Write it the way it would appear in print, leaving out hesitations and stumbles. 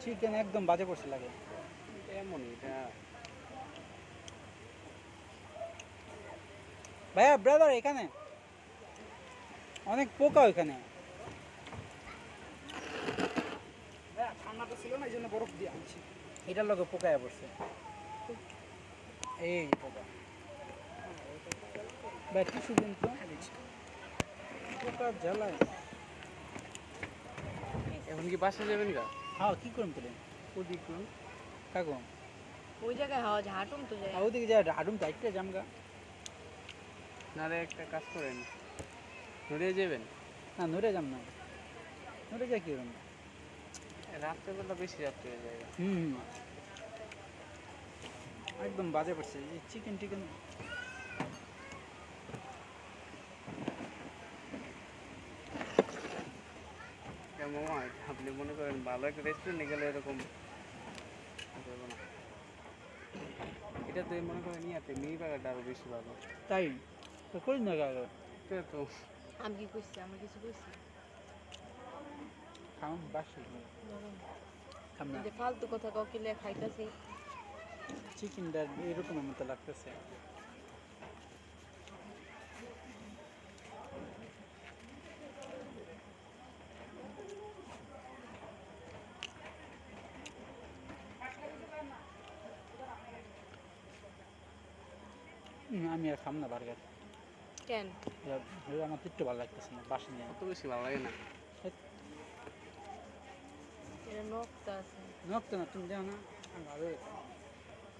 Chicken একদম বাজে করছে লাগে। এমনই এটা। ভাইয়া ব্রাদার এখানে অনেক পোকা ওইখানে। ভাইয়া ঠান্ডাটা ছিল না, এই জন্য বরফ দিয়ে আনছি। এটার লগে পোকায় পড়ছে, এই পোকা। ভাই টিস্যু দিন তো, পোকা জ্বালায়। এখন কি বাসা যাবেন গা? হ্যাঁ কি করুন তোলে ওদিক করুন। কাকু, ওই জায়গায় হাওয়া ঝাঁটুম তো যায়। ওদিকে যা হাডুম চাইতে জামগা। নারে একটা কাজ করেন, নড়িয়ে যাবেন। না নড়ে যাম না, নড়ে যা কি করুন। রাত্রেবেলা বেশি রাত্রে হয়ে যায়। হুম একদম বাজে পড়ছে এই চিকেন টিকেন। কেমন হয় আপনি মনে করেন ভালো একটা রেস্টুরেন্টে গেলে এরকম দেবো না। এটাতে মনে করেন ইয়াতে মিনি বার্গারটা আরও বেশি ভালো। তাই তো করি না কাকু, এটা তো আমি কি কইছি? আমি কিছু কইছি? খাম বাসি খাম না। যে ফালতু কথা ককিলে খাইতাছি। চিকেনটা এরকমের মতো লাগতেছে। আমি আর খাম না বার্গার, কেন? আমার তো একটু ভালো লাগতেছে না বাসি নিয়ে। অত বেশি ভালো লাগে না। এটা নকটা আছে। নক্ত না তুমি জানো না, আমি ভালো